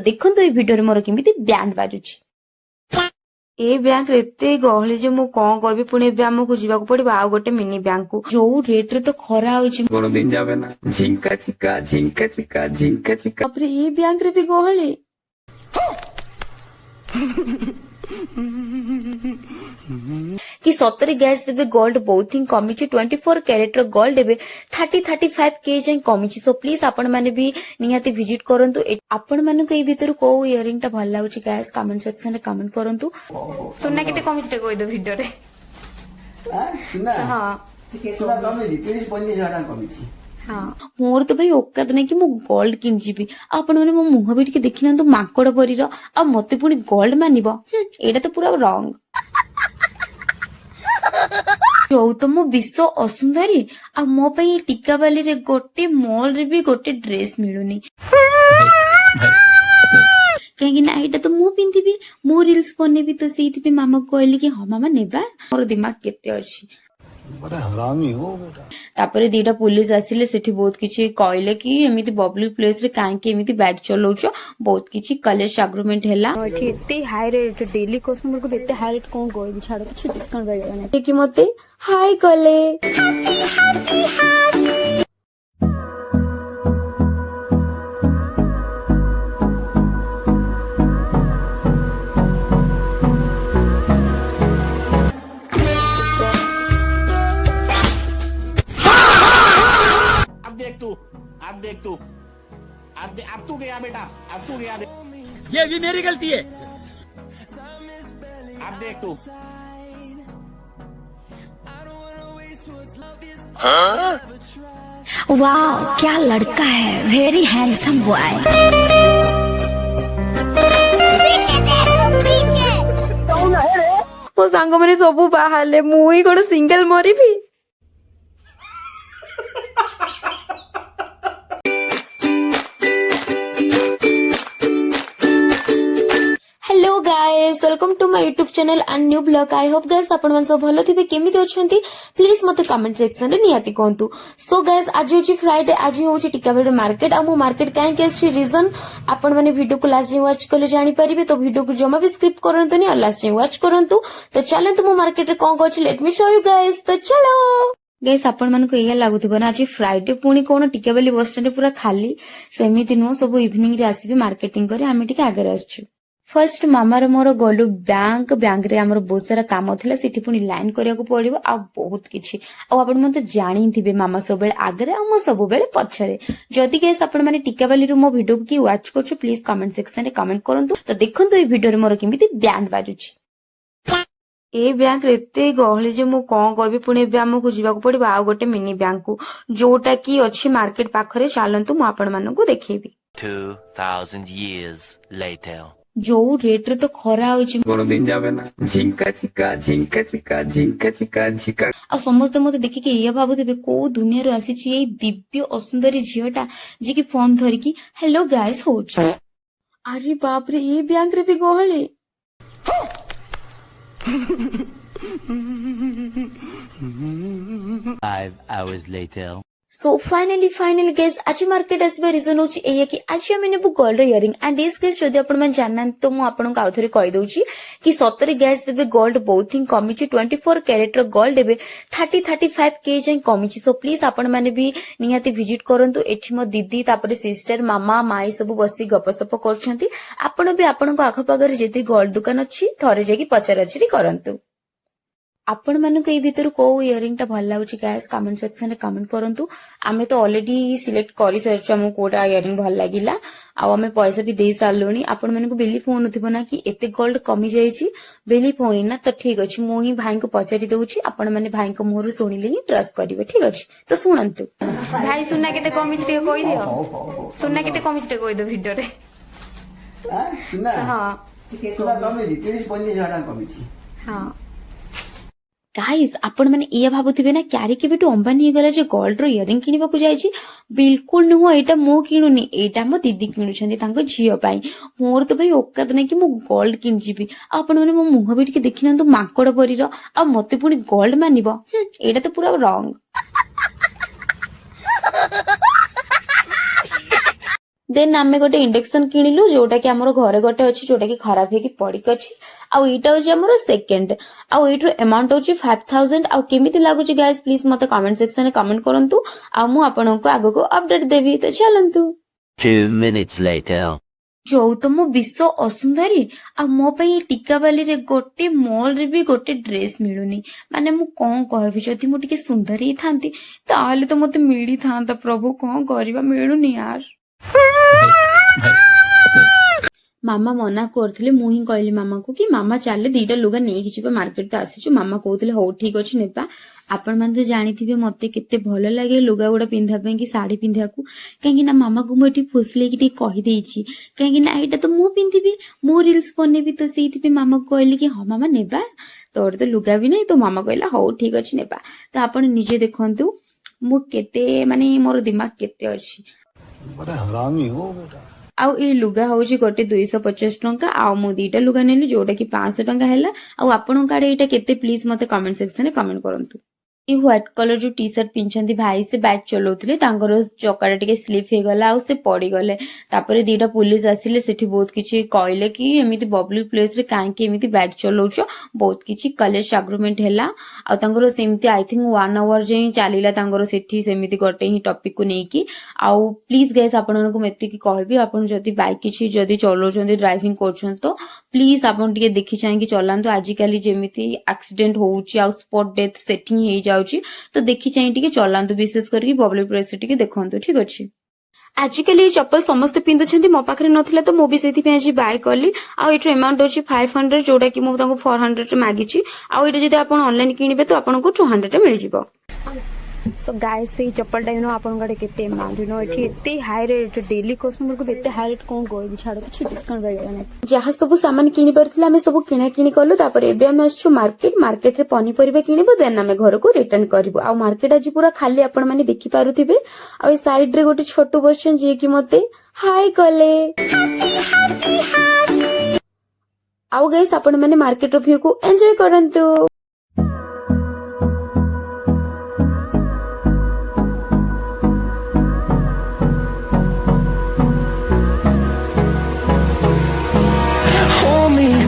ଦେଖନ୍ତୁ ଏଇ ଭିଡିଓରେ ମୋର କେମିତି ବ୍ୟାଣ୍ଡ ବାଜୁଛି। ଏ ବ୍ୟାଙ୍କ ରେ ଏତେ ଗହଳି ଯେ ମୁଁ କଣ କହିବି। ପୁଣି ଏବେ ଆମକୁ ଯିବାକୁ ପଡିବ ଆଉ ଗୋଟେ ମିନି ବ୍ୟାଙ୍କକୁ। ଯୋଉ ରେଟ ରେ ତ ଖରା ହଉଛି কোনোদিন যাবে না ঝিঙ্কা চিকা ঝিঙ্কা চিকা ঝিঙ্কা চিকা। ତାପରେ ଏ ବ୍ୟାଙ୍କ ରେ ବି ଗହଳି। कि सतरे गैस देबे गोल्ड बहुत ही कमिची 24 कैरेट रो गोल्ड देबे 30-35 के जाए कमिची। सो प्लीज आपण माने भी निहाती विजिट करंतु। आपण माने को ए भीतर को इयरिंग टा भल लागुची गैस कमेंट सेक्शन रे कमेंट करंतु। सुनना केते कमिची कोइ दो वीडियो रे। हां सुना कमिची 30-35 हजार कमिची। हाँ मोर तो भाई औकात नहीं कि मु गोल्ड किन जीवी। आपण माने मो मुह भी टिके देखि नंतु माकड़ परीर आ मते पुनी गोल्ड मानिबो। एटा तो पूरा रॉन्ग। जो तो मो विश्व असुंदरी आ मो पई टिकाबाली रे गोटे मॉल रे भी गोटे ड्रेस मिलुनी। कहीं ना एटा तो मु पिंधिबी मो रील्स बनेबी तो सेति पे मामा कहली कि हां मामा नेबा। मोर दिमाग केते अछि बड़ा हरामी हो बेटा। तापरे दीटा पुलिस आसिले सेठी बहुत किछि कहले कि एमिति पब्लिक प्लेस रे काहे कि एमिति बैग चलौछ। बहुत किछि कलेज एग्रीमेंट हैला। एठी एते हाई रेट डेली कस्टमर को एते हाई रेट कोन कहबी छाड़ किछि डिस्काउंट बाय जाना कि मते हाई कले। अब देख तू अब तू गया बेटा। अब तू गया। ये भी मेरी गलती है। अब देख तू। वाह क्या लड़का है। Very handsome boy. मो सांग मैंने सबू बाहर मुई कौन सिंगल मरबी। Hello guys welcome to my YouTube channel and new blog. I hope guys आपण मन सब भलो थिबे। केमिति अछंती प्लीज मते कमेंट सेक्शन रे निहाती कहंतु। सो गाइस आज होची फ्राइडे। आज होची टिकाबेड मार्केट आ मो मार्केट काहे के छी रीजन आपण माने वीडियो को लास्ट वॉच करले जानि परिबे। तो वीडियो को जमा भी स्किप करंतु और लास्ट वॉच करंतु। तो चलंतु मो मार्केट रे कोन कोछि let me show you guys. तो चलो गाइस आपण मन को एया लागुथिबो ना आज फ्राइडे पुणी कोन टिकाबेली बस स्टैंड पूरा खाली सेमिति नो सब इवनिंग रे आसीबे मार्केटिंग करे। आमे टिके आगे आछछु। फर्स्ट मामार मोर गलु बैंक रे हमर बहुत सारा काम थिला सेठी पुनी लाइन करिया को पड़िबो आ बहुत किछि। आ आपण मन तो जानि थिबे मामा सब बेले आगरे आ मो सब बेले पछरे। जदि गाइस आपण माने टिकाबाली रो मो वीडियो की वॉच करछु प्लीज कमेंट सेक्शन रे कमेंट करंतु। तो देखंतु ए वीडियो रे मोर केमिति बैंड बाजुछि। ए बैंक रे एते गहली जे मु कोन कहबी। पुनी ଏବେ ଆମକୁ ଯିବାକୁ ପଡିବ ଆଉ ଗୋଟେ ମିନି ବ୍ୟାଙ୍କକୁ ଯୋଉଟା କି ଅଛି ମାର୍କେଟ ପାଖରେ। ଚାଲନ୍ତୁ ମୁଁ ଆପଣ ମାନଙ୍କୁ ଦେଖେଇବି। 2000 years later ଯୋଉ ରେଟ ରେ ତ ଖରା ହଉଛି কোনোদিন যাবে না ঝিঙ্কা চিকা ঝিঙ্কা চিকা ঝিঙ্কা চিকা ঝিকা। ଆଉ ସମସ୍ତେ ମତେ ଦେଖିକି ଏଇଆ ଭାବୁଥିବେ କୋଉ ଦୁନିଆରୁ ଆସିଛି ଏଇ ଦିବ୍ୟ ଅସୁନ୍ଦରୀ ଝିଅଟା ଯିଏ କି ଫୋନ ଧରିକି ହେଲୋ ଗାଇସ୍ ହଉଛି। ଆରେ ବାପରେ ଏ ବ୍ୟାଙ୍କ ରେ ବି ଗହଳି। 5 hours later so finally guys आज मार्केट आसबा रीजन होची एया कि आज हम नेबु gold earring and this guys जदि आपण मन जानन तो मु आपण को आउथरे कहि दउची कि सतरे गैस देबे गोल्ड बहुत ही कमिची 24 कैरेट रो गोल्ड देबे 30-35 के जाए कमिची। सो प्लीज आपण माने भी निहाती विजिट करंतु। एठी मो दीदी तापरे सिस्टर मामा माई सब बसी गपसप करछंती। आपण भी आपण को आखपागर जेती गोल्ड दुकान अछि थरे जेकी पचरछरी करंतु। आपण मानक ए भीतर को इयरिंग टा भल लागुची गाइस कमेंट सेक्शन रे कमेंट करंतु। आमे तो ऑलरेडी सिलेक्ट करि सरछु हमो कोटा इयरिंग भल लागिला आ हमें पैसा भी दे सारलोनी। आपण मानक बिलीफ होनुथिबो ना कि एते गोल्ड कमी जाईची। बिलीफ होनी ना तो ठीक अछि मु ही भाई को पचारि दउची। आपण माने भाई को मोर सुनिले ही ट्रस्ट करिवे ठीक अछि। तो सुनंतु भाई सुनना केते कमी छिटे कोइ दियो। सुनना केते कमी छिटे कोइ दो वीडियो रे। सुना हां सुना कमिची 30-35 हजार कमिची। हां गाइस आपण माने एया भाबुथिबे ना क्यारे के बेटू अंबानी गला जे गोल्ड रो इयरिंग किनिबा को जाईची। बिल्कुल नुहो एटा मो किनुनी एटा मो दीदी किनुछंदी तांको झियो पाई। मोर तो भाई औकात नै कि मो गोल्ड किन जीबी। आपण माने मो मुह भी टिके देखि नंतु माकड़ परीर आ मते पुनी गोल्ड मानिबो। एटा तो पूरा रॉन्ग। देन आमे गोटे इंडक्शन किनिलु जोटा कि हमर घरे गोटे अछि जोटा कि खराब हेकी पडिक अछि आ एटा होची हमर सेकंड आ एटरो अमाउंट होची 5000 आ केमिति लागुची गाइस प्लीज मते कमेंट सेक्शन में कमेंट करंतु आ मु आपनको आगो को अपडेट देबी तो चलंतु 2 minutes later. जो तो मो विश्व असुंदरी आ मो पे टीका बाली रे गोटे मॉल रे भी गोटे ड्रेस मिलुनी माने मु कोन कहबी जदि मु टिके सुंदरी थांती ताले तो मते मिली थांता प्रभु कोन करबा मिलुनी यार मामा मना करथिले मु ही कहली मामा को कि मामा चाले दीटा लुगा नै कि जिबा मार्केट तो आसीछु मामा कहथिले हो ठीक अछि नेबा आपण मन तो जानिथिबे मते केते भलो लागे लुगा गुडा पिंधा पे कि साड़ी पिंधा को काहे ना मामा को मोटी फुसले कि कहि देछि काहे ना एटा तो मु पिंधिबी मु रील्स बनेबी तो सेति पे मामा को कहली कि हां मामा नेबा तोर तो लुगा भी नै तो मामा कहला हो ठीक अछि नेबा तो आपण निजे देखंतु मु केते माने मोर दिमाग केते अछि बड़ा हरामी हो बेटा आउ ए लुगा होची गोटे 250 टंका आउ मु दीटा लुगा नेली जोटा कि 500 टंका हैला आउ आपन काडे एटा केते प्लीज मते कमेंट सेक्शन में कमेंट करंतु ये व्हाइट कलर जो टी शर्ट पिंछंती भाई से बाइक चलाउथिले तांकर चकाटा टिके स्लिप हे गला आ से पड़ी गले तापरे दीटा पुलिस आसिले सेठी बहुत किछि कहले कि एमिति पब्लिक प्लेस रे काहे कि एमिति बाइक चलाउछ बहुत किछि कलेज एग्रीमेंट हैला आ तांकर सेमिति आई थिंक 1 आवर जे चालीला तांकर सेठी सेमिति गोटे ही टॉपिक को नेकी आउ प्लीज गाइस आपन को मेति की कहबी आपन जदी बाइक किछि जदी चलाउछन्ती ड्राइविंग करछन तो प्लीज आपन टिके देखि चाहि कि चलांतु आजिकली जेमिति एक्सीडेंट होउची आ स्पॉट डेथ सेटिंग हे जाउची तो देखि चाहि टिके चलांतु विशेष करके पब्लिक प्लेस टिके देखंतु ठीक अछि आजिकली चप्पल समस्त पिंधुछन्ती मो पाखरे नथिला तो मो भी सेति पे आज बाय करली आ एटर अमाउंट होची 500 जोटा कि मो ताको 400 रे मागिची आ एटा जदी आपण ऑनलाइन किनिबे तो आपण को 200 रे मिल जिवो सो गाइस से चप्पल टाइम आपण गाडे केते अमाउंट एठी एते हाई रेट डेली कस्टमर को एते हाई रेट कोन कोइ छाड़ कुछ डिस्काउंट बाय नै जहा सब सामान किनि परथिला हमें सब किना किनि करलो तापर एबे हम आछो मार्केट रे पनी परिबा किनिबो देन हमें घर को रिटर्न करबो आ मार्केट आज पूरा खाली आपण माने देखि पारुथिबे आ ए साइड रे गोटे छोटू बसछन जे कि मते हाय कले आउ गाइस आपण माने मार्केट रो व्यू को एन्जॉय करंतु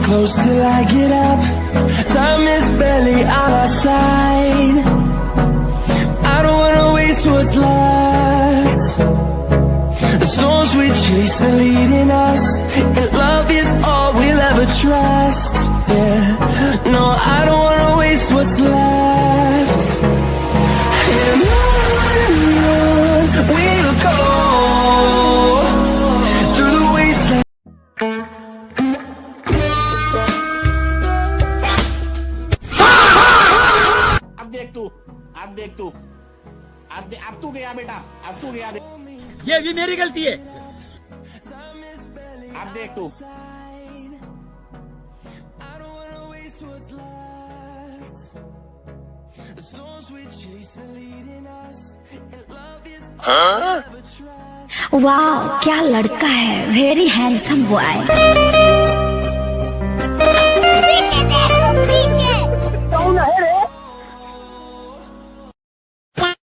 Close till I get up. Time is barely on our side. I don't wanna waste what's left. The storms we chase are leading us, and love is all we'll ever trust. Yeah, no, I don't wanna waste what's left. And on we'll go through the wasteland. अब देख तू अब तू गया बेटा अब तू गया ये भी मेरी गलती है। अब देख तू वाह क्या लड़का है वेरी हैंडसम बॉय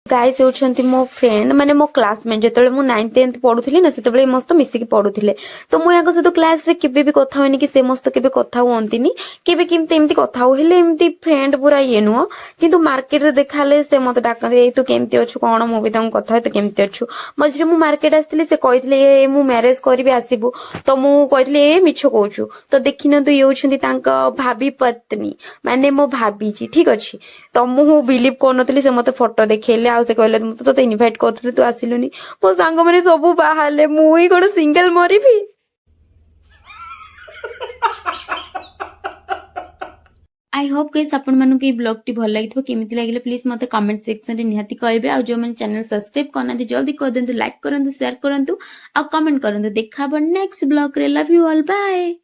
गाइस होछंती मो फ्रेंड माने मो क्लासमेट जेतले मु 9th 10th पढुथिली ना सेतबे मस्त मिसिकी पढुथिले तो मु याको सतो क्लास रे केबे भी कथा होनी कि से मस्त केबे कथा होंतीनी केबे किमते एमती कथा हो हेले एमती फ्रेंड पूरा ये नुह किंतु मार्केट रे देखाले से मते डाकते ए तू केमती अछु कोन मु भी तंग कथा तो केमती अछु मझरे मु मार्केट आस्तिली से कहितले ए मु मैरिज करबी आसीबु तो मु कहितले ए मिछ कहूछु तो देखिन तो ये होछंती तांका भाभी पत्नी माने मो भाभी जी ठीक अछि तो मु बिलीव करनतली से मते फोटो देखेले से कहले मते तो इनवाइट करथले तू आसिलुनी मो सांग माने सब बाहाले मु ही कोन सिंगल मरिबी आई होप गाइस आपण मानु के ब्लॉग टी भल लागिथो केमिति लागिले प्लीज मते कमेंट सेक्शन रे निहाती कहबे आ जो मन चैनल सब्सक्राइब करनांती जल्दी कर देंतु लाइक करंतु शेयर करंतु आ कमेंट करंतु देखा नेक्स्ट ब्लॉग रे लव यू ऑल बाय।